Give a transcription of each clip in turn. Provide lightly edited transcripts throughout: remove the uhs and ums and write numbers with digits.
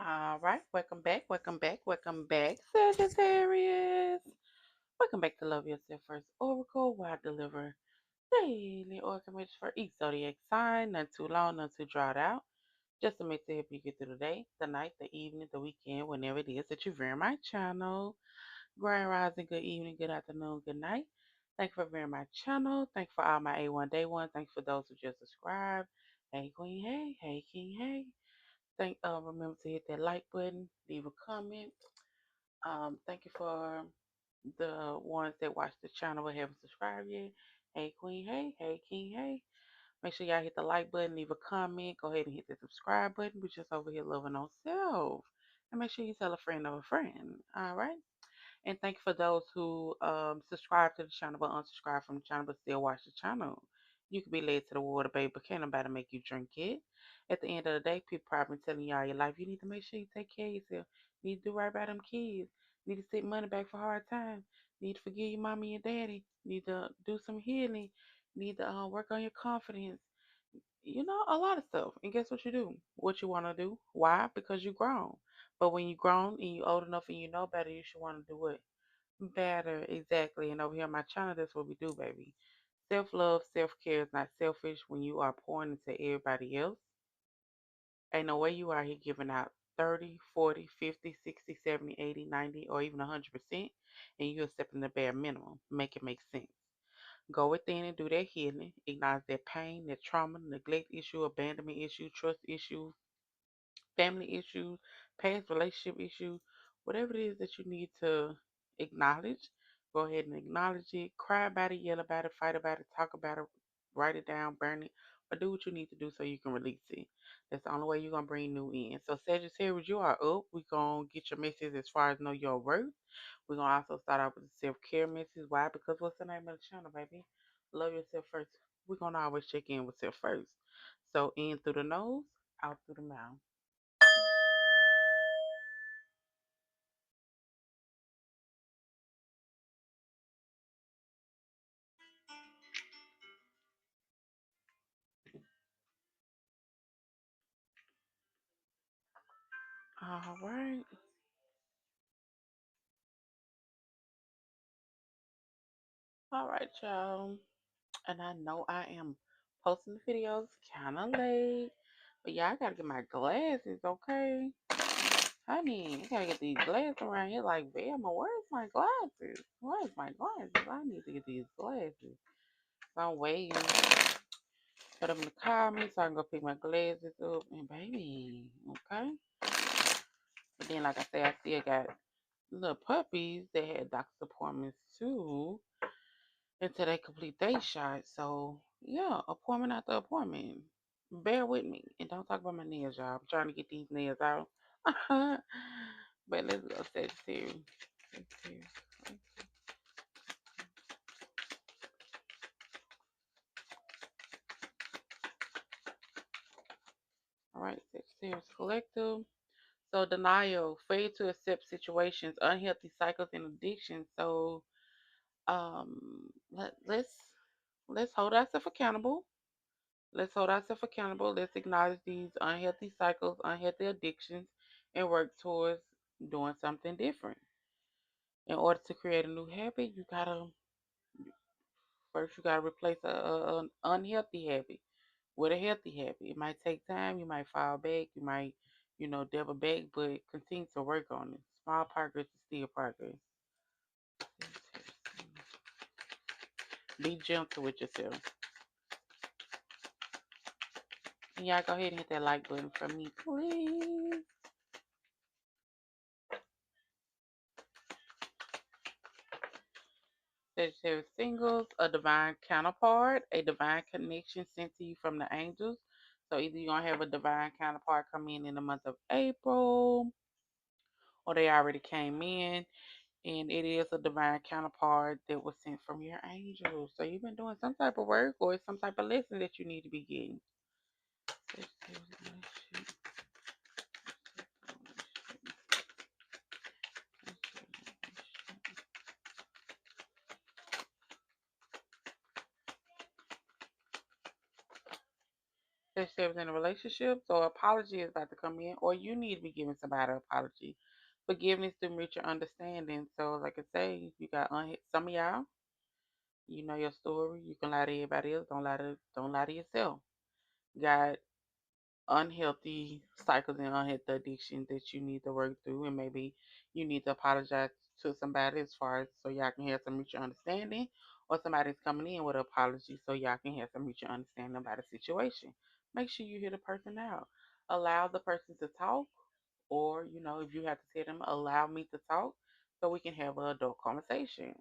All right, welcome back, Sagittarius. Welcome back to Love Yourself First Oracle, where I deliver daily oracle messages for each zodiac sign, not too long, not too drawn out, just to make to help you get through the day, the night, the evening, the weekend, whenever it is that you view my channel. Grand rising, good evening, good afternoon, good night. Thank you for viewing my channel. Thank you for all my A1 Day One. Thank you for those who just subscribed. Hey Queen, hey King, hey. Remember to hit that like button, leave a comment. Thank you for the ones that watch the channel but haven't subscribed yet. Hey Queen, hey King, hey. Make sure y'all hit the like button, leave a comment, go ahead and hit the subscribe button. We're just over here loving on self. And make sure you tell a friend of a friend. All right. And thank you for those who subscribe to the channel but unsubscribe from the channel but still watch the channel. You could be led to the water, baby, but can't nobody make you drink it. At the end of the day, people probably telling y'all your life. You need to make sure you take care of yourself. You need to do right by them kids. You need to set money back for hard times. You need to forgive your mommy and daddy. You need to do some healing. You need to work on your confidence. You know, a lot of stuff. And guess what you do? What you want to do. Why? Because you grown. But when you grown and you old enough and you know better, you should want to do what? Better, exactly. And over here on my channel, that's what we do, baby. Self love, self care is not selfish when you are pouring into everybody else. Ain't no way you are here giving out 30, 40, 50, 60, 70, 80, 90, or even 100%, and you're accepting the bare minimum. Make it make sense. Go within and do that healing. Acknowledge that pain, that trauma, neglect issue, abandonment issue, trust issue, family issues, past relationship issues, whatever it is that you need to acknowledge, go ahead and acknowledge it. Cry about it, yell about it, fight about it, talk about it, write it down, burn it, or do what you need to do so you can release it. That's the only way you're going to bring new in. So, Sagittarius, you are up. We're going to get your message as far as know your worth. We're going to also start off with the self care message. Why? Because what's the name of the channel, baby? Love yourself first. We're going to always check in with self first. So, in through the nose, out through the mouth. All right. All right, y'all. And I know I am posting the videos kind of late, but y'all gotta get my glasses, okay? Honey, I gotta get these glasses around here. Like, Velma, where's my glasses? Where's my glasses? I need to get these glasses. So I'm waiting for them to call me so I can go pick my glasses up. And baby, okay? But then, like I said, I still got little puppies that had doctor's appointments too until they complete their shot. So yeah, appointment after appointment. Bear with me and don't talk about my nails, y'all. I'm trying to get these nails out. But let's go Sagittarius. Sagittarius. All right, Sagittarius Collective. So denial, failure to accept situations, unhealthy cycles, and addictions. So let's hold ourselves accountable. Let's hold ourselves accountable. Let's acknowledge these unhealthy cycles, unhealthy addictions, and work towards doing something different. In order to create a new habit, you gotta replace an unhealthy habit with a healthy habit. It might take time. You might fall back. You might, double back, but continue to work on it. Small progress is still progress. Be gentle with yourself. And y'all go ahead and hit that like button for me, please. Sagittarius singles, a divine counterpart, a divine connection sent to you from the angels. So either you're going to have a divine counterpart come in the month of April, or they already came in, and it is a divine counterpart that was sent from your angels. So you've been doing some type of work or some type of lesson that you need to be getting. says she was in a relationship, so apology is about to come in, or you need to be giving somebody an apology. Forgiveness through mutual understanding. So, like I say, you got some of y'all, you know your story. You can lie to everybody else. Don't lie to yourself. Got unhealthy cycles and unhealthy addictions that you need to work through, and maybe you need to apologize to somebody as far as so y'all can have some mutual understanding, or somebody's coming in with an apology so y'all can have some mutual understanding about the situation. Make sure you hear the person out. Allow the person to talk, or if you have to tell them, allow me to talk so we can have an adult conversation.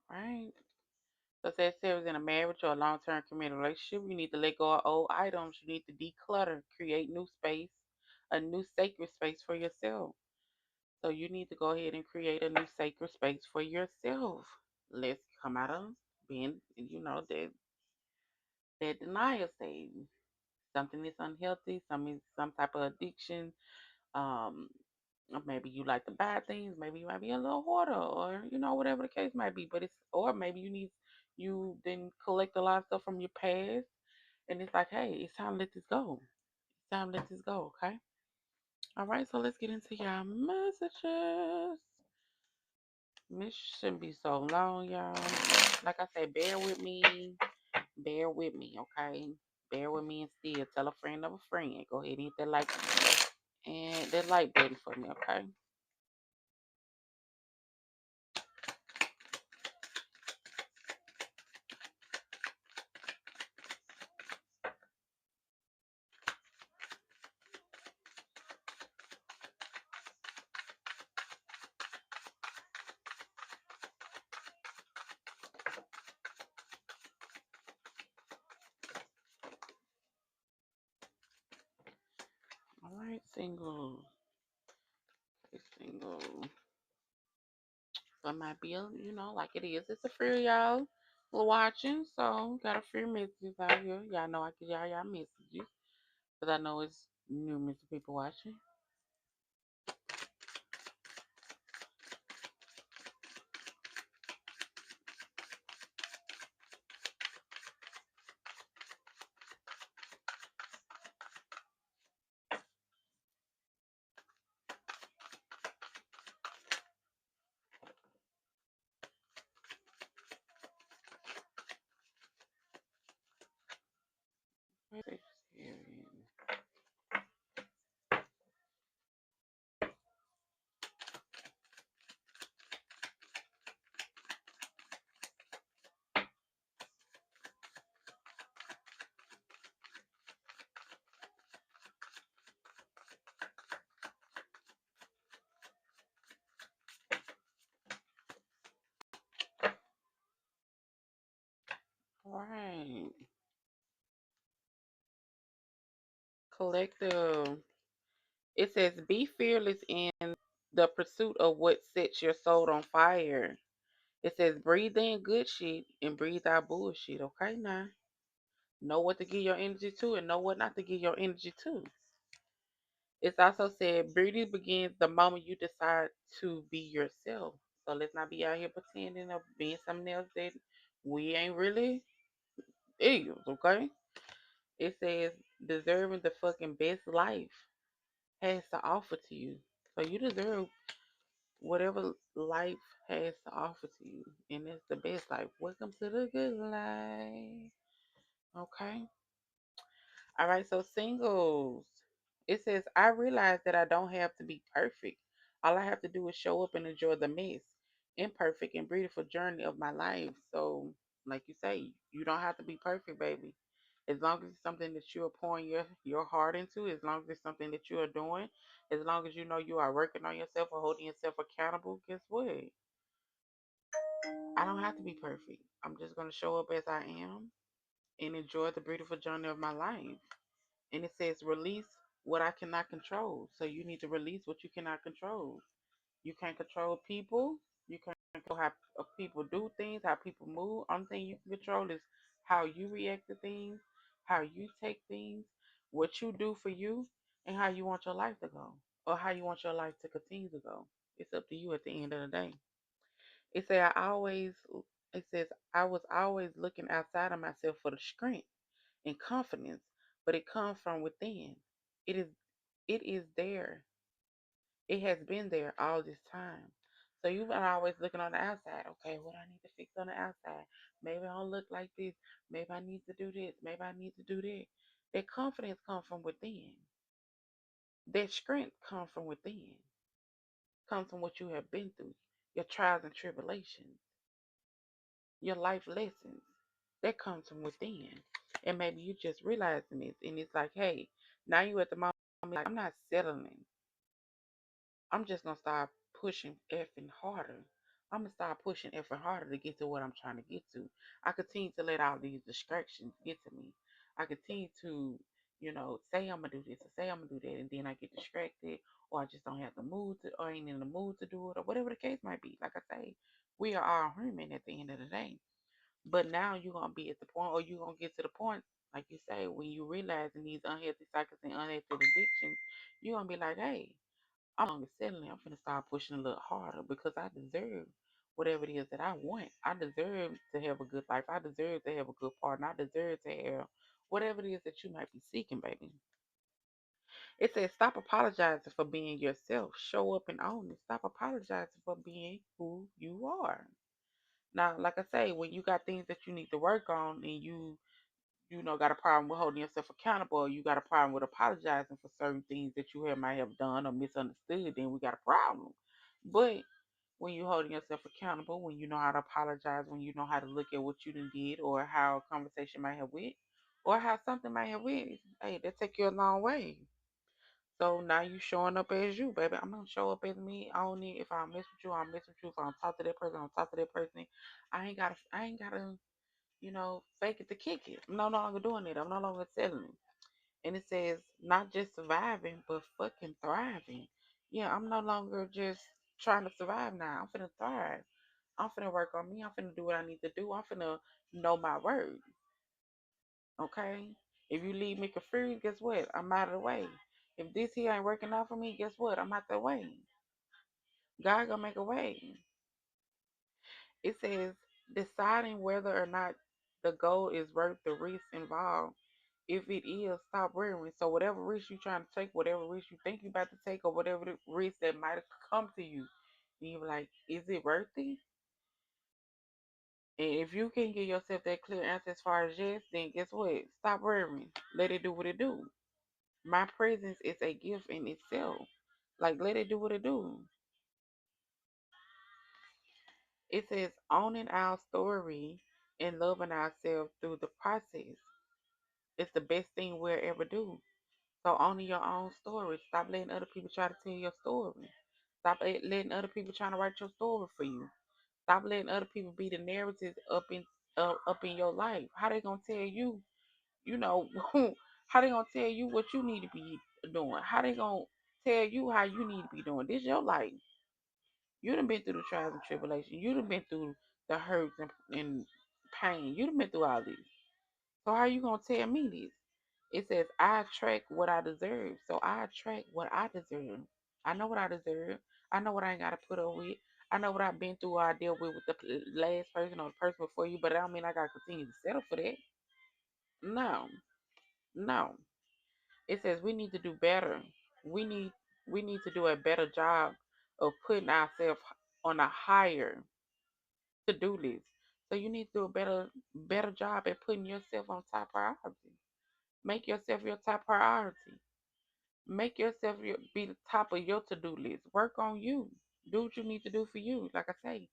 Right? So say it was in a marriage or a long term committed relationship, you need to let go of old items. You need to declutter, create new space, a new sacred space for yourself. So you need to go ahead and create a new sacred space for yourself. Let's come out of being, that denial stage. Something is unhealthy, some type of addiction. Um, or maybe you like to buy things. Maybe you might be a little hoarder, or whatever the case might be. But or maybe you didn't collect a lot of stuff from your past, and it's like, hey, it's time to let this go. It's time to let this go. Okay. All right. So let's get into your messages. This shouldn't be so long, y'all. Like I said, bear with me. Bear with me, okay? Bear with me and still tell a friend of a friend. Go ahead and hit that like and that like button for me, okay? All right, single. Okay, single. So it might be, like it is. It's a free y'all watching, so got a free messages out here. Y'all know I give y'all messages, because I know it's numerous people watching. All right. Collective. It says, be fearless in the pursuit of what sets your soul on fire. It says, breathe in good shit and breathe out bullshit. Okay, now. Know what to give your energy to and know what not to give your energy to. It's also said, beauty begins the moment you decide to be yourself. So let's not be out here pretending of being something else that we ain't really is, okay? It says, deserving the fucking best life has to offer to you. So you deserve whatever life has to offer to you, and it's the best life. Welcome to the good life. Okay. All right. So singles. It says, I realize that I don't have to be perfect. All I have to do is show up and enjoy the mess, imperfect and beautiful journey of my life. So, like you say, you don't have to be perfect, baby. As long as it's something that you are pouring your heart into, as long as it's something that you are doing, as long as you know you are working on yourself or holding yourself accountable, guess what? I don't have to be perfect. I'm just going to show up as I am and enjoy the beautiful journey of my life. And it says release what I cannot control. So you need to release what you cannot control. You can't control people. You can't control how people do things, how people move. Only thing you can control is how you react to things. how you take things, what you do for you, and how you want your life to go, or how you want your life to continue to go. It's up to you at the end of the day. It said I always it says I was always looking outside of myself for the strength and confidence, but it comes from within. It is it is there. It has been there all this time. So you've been always looking on the outside. Okay, what I need to fix on the outside. Maybe I don't look like this. Maybe I need to do this. Maybe I need to do that. That confidence comes from within. That strength comes from within. Comes from what you have been through. Your trials and tribulations. Your life lessons. That comes from within. And maybe you just realizing this. And it's like, hey, now you at the moment, like, I'm not settling. I'm just gonna start pushing effing harder. I'm gonna start pushing effing harder to get to what I'm trying to get to. I continue to let all these distractions get to me. I continue to, say I'm gonna do this or say I'm gonna do that, and then I get distracted, or I just don't have the mood to, or ain't in the mood to do it, or whatever the case might be. Like I say, we are all human at the end of the day. But now you're gonna be at the point, or you're gonna get to the point, like you say, when you realize in these unhealthy cycles and unhealthy addictions, you're gonna be like, hey. I'm no longer settling. I'm gonna start pushing a little harder because I deserve whatever it is that I want. I deserve to have a good life. I deserve to have a good partner. I deserve to have whatever it is that you might be seeking, baby. It says stop apologizing for being yourself. Show up and own it. Stop apologizing for being who you are. Now, like I say, when you got things that you need to work on and you got a problem with holding yourself accountable, or you got a problem with apologizing for certain things that you might have done or misunderstood, then we got a problem. But when you holding yourself accountable, when you know how to apologize, when you know how to look at what you done did, or how a conversation might have went, or how something might have went, hey, that take you a long way. So now you showing up as you, baby. I'm gonna show up as me. I don't need if I mess with you, I'll mess with you. If I don't talk to that person, I'll talk to that person. I ain't gotta fake it to kick it. I'm no longer doing it. I'm no longer selling it. And it says not just surviving, but fucking thriving. Yeah, I'm no longer just trying to survive now. I'm finna thrive. I'm finna work on me. I'm finna do what I need to do. I'm finna know my word. Okay? If you leave me confused, guess what? I'm out of the way. If this here ain't working out for me, guess what? I'm out the way. God gonna make a way. It says deciding whether or not the goal is worth the risk involved. If it is, stop worrying. So whatever risk you're trying to take, whatever risk you think you're about to take, or whatever the risk that might have come to you, and you're like, is it worth it? And if you can give yourself that clear answer as far as yes, then guess what? Stop worrying. Let it do what it do. My presence is a gift in itself. Like let it do what it do. It says owning our story and loving ourselves through the process. It's the best thing we'll ever do. So owning your own story. Stop letting other people try to tell your story. Stop letting other people trying to write your story for you. Stop letting other people be the narratives up in your life. How they gonna tell you? You know, how they gonna tell you what you need to be doing? How they gonna tell you how you need to be doing? This your life. You done been through the trials and tribulations. You done been through the hurts and pain. You done been through all this. So how you gonna tell me this? It says I attract what I deserve. So I attract what I deserve. I know what I deserve. I know what I ain't gotta put up with. I know what I've been through or I dealt with the last person or the person before you, but I don't mean I gotta continue to settle for that. No. No. It says we need to do better. We need we need to do a better job of putting ourselves on a higher to do list. So you need to do a better job at putting yourself on top priority. Make yourself your top priority. Make yourself be the top of your to do list. Work on you. Do what you need to do for you. Like I say,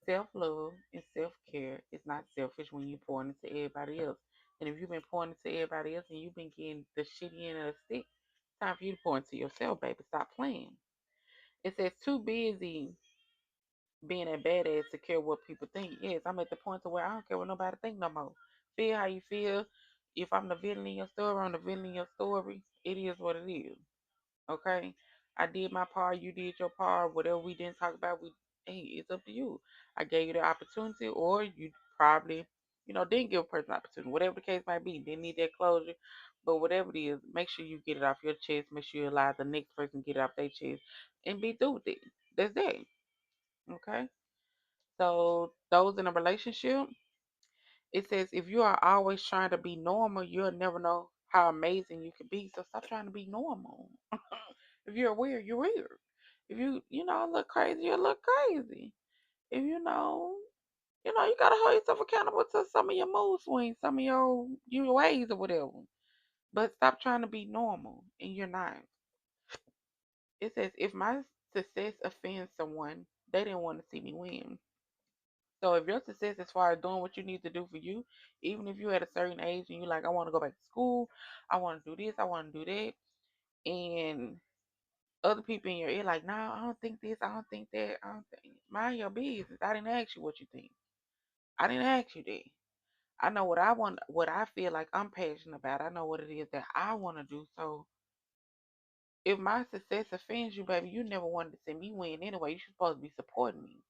self love and self care is not selfish when you pour into everybody else. And if you've been pouring into everybody else and you've been getting the shitty end of the stick, time for you to pour into yourself, baby. Stop playing. It says too busy being a badass to care what people think. Yes, I'm at the point to where I don't care what nobody think no more. Feel how you feel. If I'm the villain in your story, I'm the villain in your story. It is what it is. Okay? I did my part, you did your part. Whatever we didn't talk about, hey, it's up to you. I gave you the opportunity, or you probably, didn't give a person opportunity, whatever the case might be, didn't need that closure. But whatever it is, make sure you get it off your chest. Make sure you allow the next person get it off their chest and be through with it. That's that. Okay. So those in a relationship, it says if you are always trying to be normal, you'll never know how amazing you can be. So stop trying to be normal. If you're weird, you're weird. If you look crazy, you look crazy. If you gotta hold yourself accountable to some of your mood swings, some of your ways or whatever. But stop trying to be normal, and you're not. It says if my success offends someone, they didn't want to see me win. So if your success as far as doing what you need to do for you, even if you're at a certain age and you're like, I want to go back to school, I want to do this, I want to do that, and other people in your ear like, no, I don't think this, I don't think that, I don't think. Mind your business. I didn't ask you what you think. I didn't ask you that. I know what I want, what I feel like I'm passionate about. I know what it is that I want to do. So if my success offends you, baby, you never wanted to see me win anyway. You're supposed to be supporting me.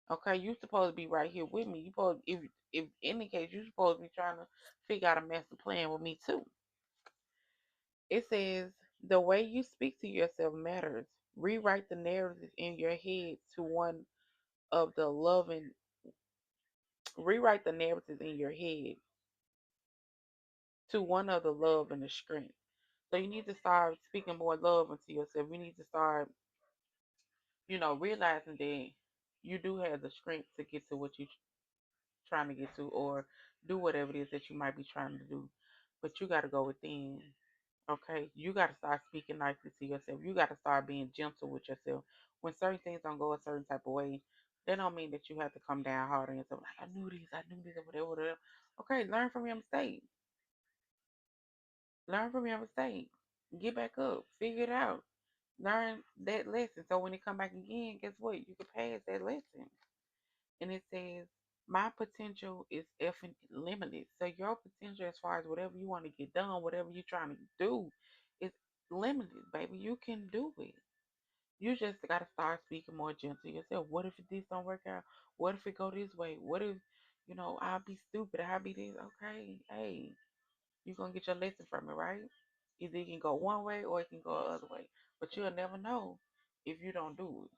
Okay, you supposed to be right here with me. You supposed if in the case you supposed to be trying to figure out a master plan with me too. It says the way you speak to yourself matters. Rewrite the narratives in your head to one of the loving rewrite the narratives in your head to one of the love and the strength. So you need to start speaking more love into yourself. You need to start, realizing that you do have the strength to get to what you're trying to get to or do whatever it is that you might be trying to do. But you got to go within. Okay, you got to start speaking nicely to yourself. You got to start being gentle with yourself. When certain things don't go a certain type of way, that don't mean that you have to come down hard on yourself. Like I knew this, or whatever, whatever. Okay, learn from your mistakes. Learn from your mistakes. Get back up. Figure it out. Learn that lesson. So when it come back again, guess what? You can pass that lesson. And it says, my potential is effing limited. So your potential as far as whatever you want to get done, whatever you're trying to do, is limited, baby. You can do it. You just gotta start speaking more gentle to yourself. What if this don't work out? What if it go this way? What if, I'll be stupid, I'll be this. Okay, hey, you're gonna get your lesson from it, right? Either it can go one way or it can go the other way. But you'll never know if you don't do it.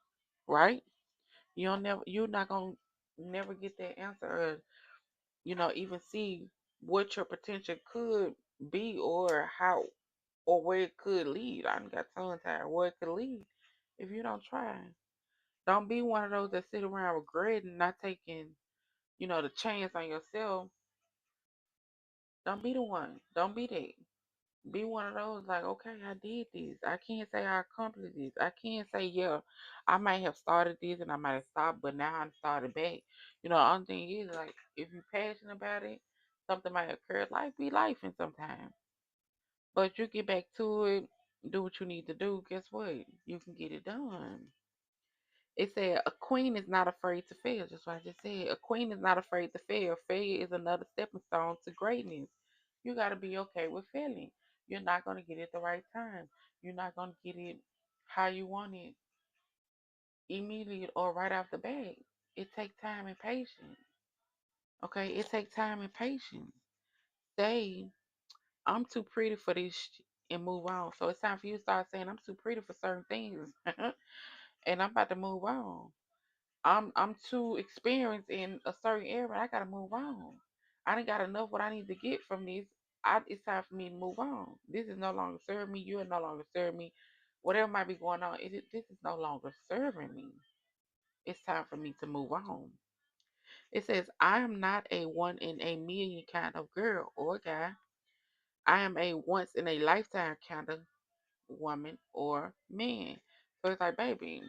Right? You're not gonna never get that answer or, even see what your potential could be or how or where it could lead. I done got tongue tied where it could lead if you don't try. Don't be one of those that sit around regretting not taking, the chance on yourself. Don't be the one. Don't be that. Be one of those like, okay, I did this. I can't say I accomplished this. I can't say, yeah, I might have started this and I might have stopped, but now I'm started back. The only thing is like if you're passionate about it, something might occur. Life be life and sometimes. But you get back to it, do what you need to do, guess what? You can get it done. It said a queen is not afraid to fail. Just what I just said. A queen is not afraid to fail. Failure is another stepping stone to greatness. You got to be okay with failing. You're not going to get it the right time. You're not going to get it how you want it immediately or right off the bat. It takes time and patience. Okay, it takes time and patience. Say, I'm too pretty for this and move on. So it's time for you to start saying, I'm too pretty for certain things and I'm about to move on. I'm too experienced in a certain area. I gotta move on. I done got enough what I need to get from this. It's time for me to move on. This is no longer serving me. You are no longer serving me. Whatever might be going on, this is no longer serving me. It's time for me to move on. It says, I am not a one in a million kind of girl or guy. I am a once in a lifetime kind of woman or man. So it's like, baby,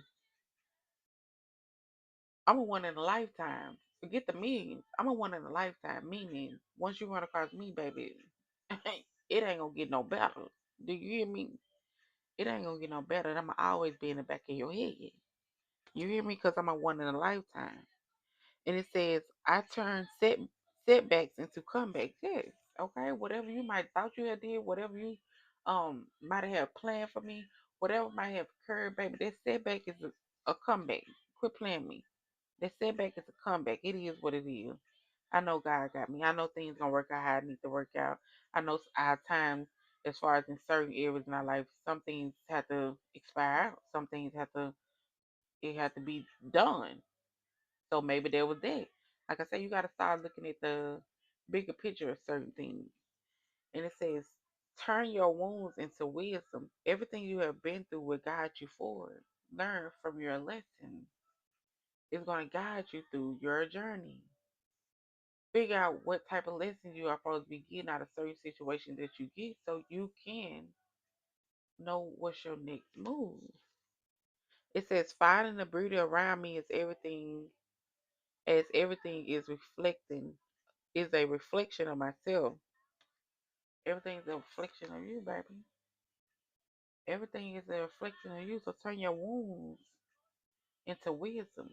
I'm a one in a lifetime. Forget the millions. I'm a one in a lifetime. Meaning, once you run across me, baby, it ain't gonna get no better. Do you hear me? It ain't gonna get no better. I'm always be in the back of your head. You hear me? Because I'm a one in a lifetime. And it says, I turn setbacks into comebacks. Yes. Okay. Whatever you might thought you had did, whatever you might have planned for me, whatever might have occurred, baby, that setback is a comeback. Quit playing me. That setback is a comeback. It is what it is. I know God got me. I know things gonna work out how I need to work out. I know our time, as far as in certain areas in our life, some things have to expire out. Some things it had to be done. So maybe there was that. Like I said, you gotta start looking at the bigger picture of certain things. And it says, turn your wounds into wisdom. Everything you have been through will guide you forward. Learn from your lessons. It's going to guide you through your journey. Figure out what type of lessons you are supposed to be getting out of certain situations that you get so you can know what's your next move. It says, finding the beauty around me as everything is a reflection of myself. Everything's a reflection of you, baby. Everything is a reflection of you. So turn your wounds into wisdom.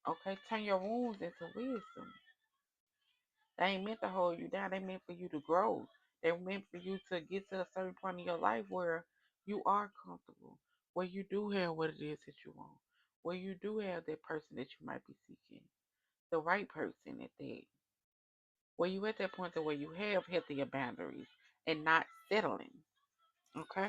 Okay? Turn your wounds into wisdom. They ain't meant to hold you down. They meant for you to grow. They're meant for you to get to a certain point in your life where you are comfortable, where you do have what it is that you want, where you do have that person that you might be seeking, the right person at that. Where you at that point to where you have healthier boundaries and not settling. Okay?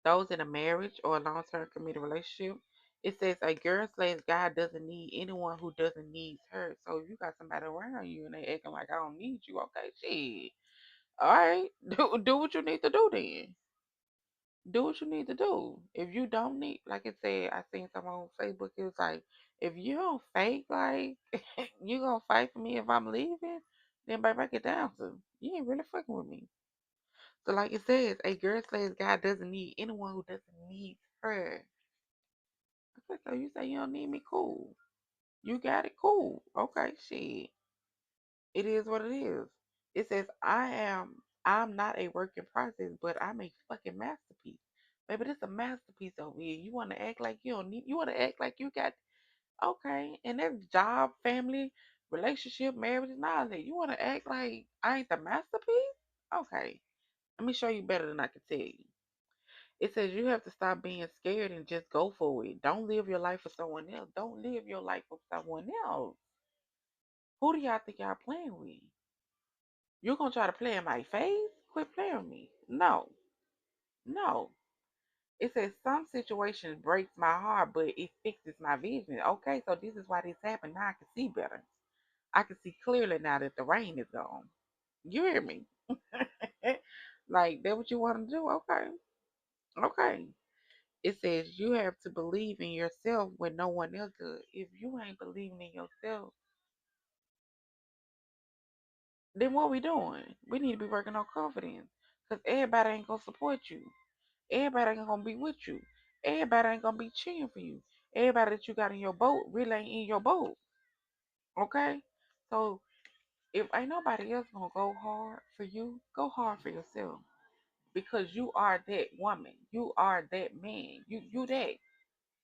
Those in a marriage or a long-term committed relationship, it says a girl slash guy doesn't need anyone who doesn't need her. So if you got somebody around you and they acting like I don't need you, okay, shit. All right, do what you need to do then. Do what you need to do. If you don't need, like I said, I seen someone on Facebook. It was like, if you don't fake like you gonna fight for me if I'm leaving, then baby, I get down to you ain't really fucking with me. So like it says, a girl slash guy doesn't need anyone who doesn't need her. Okay, so you say you don't need me, cool. You got it, cool. Okay, shit. It is what it is. It says I'm not a work in process, but I'm a fucking masterpiece. Baby, this a masterpiece over here. You wanna act like you don't need you wanna act like you got okay, and that's job, family, relationship, marriage, and all that. You wanna act like I ain't the masterpiece? Okay. Let me show you better than I can tell you. It says you have to stop being scared and just go for it. Don't live your life for someone else. Don't live your life for someone else. Who do y'all think y'all playing with? You're gonna try to play in my face? Quit playing with me. No, no. It says some situations breaks my heart, but it fixes my vision. Okay, so this is why this happened. Now I can see better. I can see clearly now that the rain is gone. You hear me? Like that what you want to do? Okay. Okay. It says you have to believe in yourself when no one else does. If you ain't believing in yourself, then what we doing? We need to be working on confidence. Because everybody ain't gonna support you. Everybody ain't gonna be with you. Everybody ain't gonna be cheering for you. Everybody that you got in your boat really ain't in your boat. Okay? So if ain't nobody else gonna go hard for you, go hard for yourself. Because you are that woman. You are that man. You that.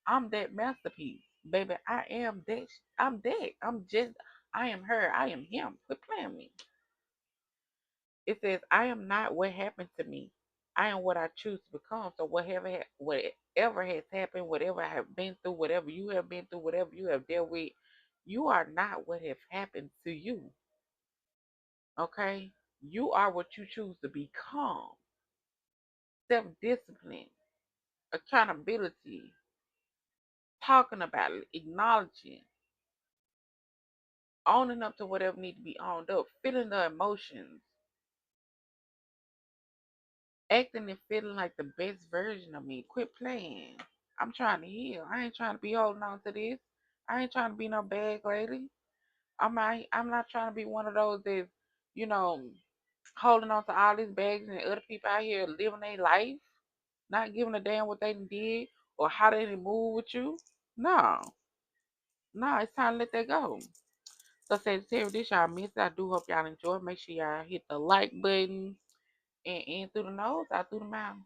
I'm that masterpiece. Baby, I am that. I'm that. I am her. I am him. Quit playing me. It says, I am not what happened to me. I am what I choose to become. So whatever has happened, whatever I have been through, whatever you have been through, whatever you have dealt with, you are not what has happened to you. Okay? You are what you choose to become. Self-discipline, accountability, talking about it, acknowledging, owning up to whatever needs to be owned up, feeling the emotions, acting and feeling like the best version of me. Quit playing. I'm trying to heal. I ain't trying to be holding on to this. I ain't trying to be no bad lady. I'm not trying to be one of those that's, you know, holding on to all these bags and other people out here living their life, not giving a damn what they did or how they done move with you. No. No, it's time to let that go. So Sagittarius, this y'all missed. I do hope y'all enjoy. Make sure y'all hit the like button and in through the nose, out through the mouth.